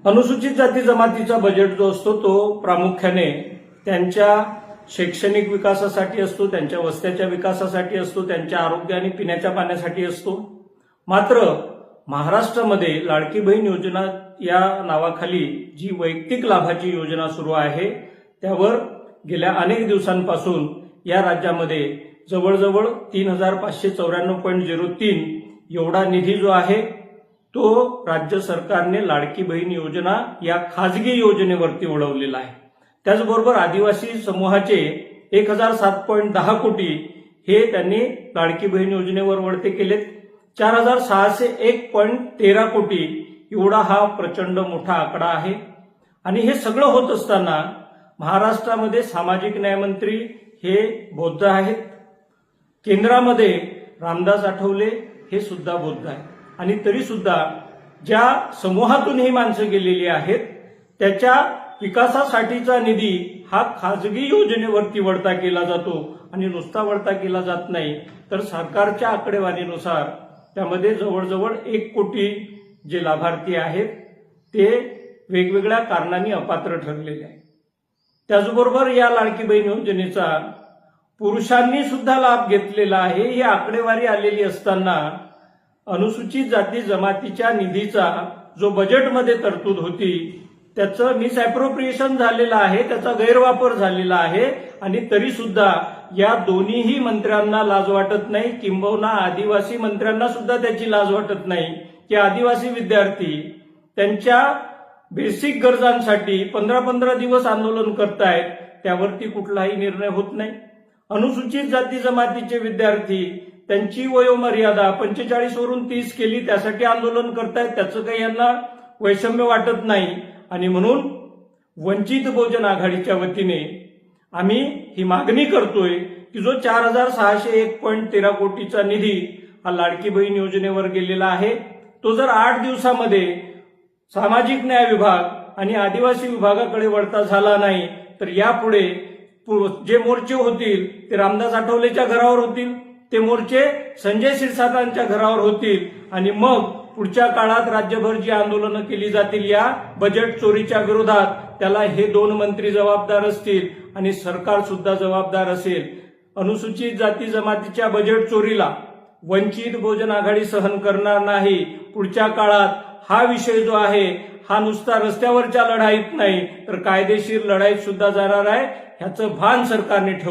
अनुसूचित जाती जमातीचा बजेट जो असतो तो प्रामुख्याने त्यांच्या शैक्षणिक विकासासाठी असतो, त्यांच्या वस्त्याच्या विकासासाठी असतो, त्यांच्या आरोग्य आणि पिण्याच्या पाण्यासाठी असतो। मात्र महाराष्ट्रामध्ये लाडकी बहीण योजना या नावाखाली जी वैयक्तिक लाभाची योजना सुरू आहे त्यावर गेल्या अनेक दिवसांपासून या राज्यामध्ये जवळजवळ 3594.03 एवढा निधी जो आहे तो राज्य सरकारने लाडकी बहीण योजना या खाजगी योजनेवरती वळवलेला आहे। त्याचबरोबर आदिवासी समूहाचे 1007.10 कोटी हे त्यांनी लाडकी बहीण योजनेवर वळते केलेत। 4601.13 कोटी एवढा हा प्रचंड मोठा आकडा आहे। आणि हे सगळं होत असताना महाराष्ट्रामध्ये सामाजिक न्याय मंत्री हे बौद्ध आहेत, केंद्रामध्ये रामदास आठवले हे सुद्धा बौद्ध आहेत, आणि तरी सुद्धा ज्या समूहातून ही माणसं गेलेली आहेत त्याच्या विकासासाठीचा निधी हा खाजगी योजनेवरती वळता केला जातो। आणि नुसता वळता केला जात नाही तर सरकारच्या आकडेवारीनुसार त्यामध्ये जवळजवळ 1 कोटी जे लाभार्थी आहेत ते वेगवेगळ्या कारणांनी अपात्र ठरलेले आहेत। त्याचबरोबर या लाडकी बहीण योजनेचा पुरुषांनी सुद्धा लाभ घेतलेला आहे। ही आकडेवारी आलेली असताना अनुसूचित जाती जमातीच्या निधीचा जो बजेटमध्ये तरतूद होती त्याचं मिसअप्रोप्रिएशन झालेलं आहे, त्याचा गैरवापर झालेला आहे। आणि तरी सुद्धा या दोन्हीही मंत्र्यांना लाज वाटत नाही, किंबहुना आदिवासी मंत्र्यांना सुद्धा त्याची लाज वाटत नाही की आदिवासी विद्यार्थी त्यांच्या बेसिक गरजांसाठी 15-15 दिवस आंदोलन करतायत, त्यावरती कुठलाही निर्णय होत नाही। अनुसूचित जाती जमातीचे विद्यार्थी त्यांची वयोमर्यादा 45 वरून 30 केली, त्यासाठी आंदोलन करतायत, त्याचं काही यांना वैषम्य वाटत नाही। आणि म्हणून वंचित बहुजन आघाडीच्या वतीने आम्ही ही मागणी करतोय की जो 4601.13 कोटीचा निधी हा लाडकी बहीण योजनेवर गेलेला आहे तो जर 8 दिवसामध्ये सामाजिक न्याय विभाग आणि आदिवासी विभागाकडे वळता झाला नाही तर यापुढे जे मोर्चे होतील ते रामदास आठवलेच्या घरावर होतील, ते मोर्चे संजय क्षीरसागरांच्या घरावर होतील। आणि मग पुढच्या काळात राज्यभर जी आंदोलनं केली जातील या बजेट चोरीच्या विरोधात त्याला हे 2 मंत्री जबाबदार असतील आणि सरकार सुद्धा जबाबदार असेल। अनुसूचित जाती जमातीच्या बजेट चोरीला वंचित बहुजन आघाडी सहन करणार नाही। पुढच्या काळात हा विषय जो आहे हा नुसता रस्त्यावरच्या लढाईत नाही तर कायदेशीर लढाईत सुद्धा जाणार आहे, ह्याचं भान सरकारने ठेवलं।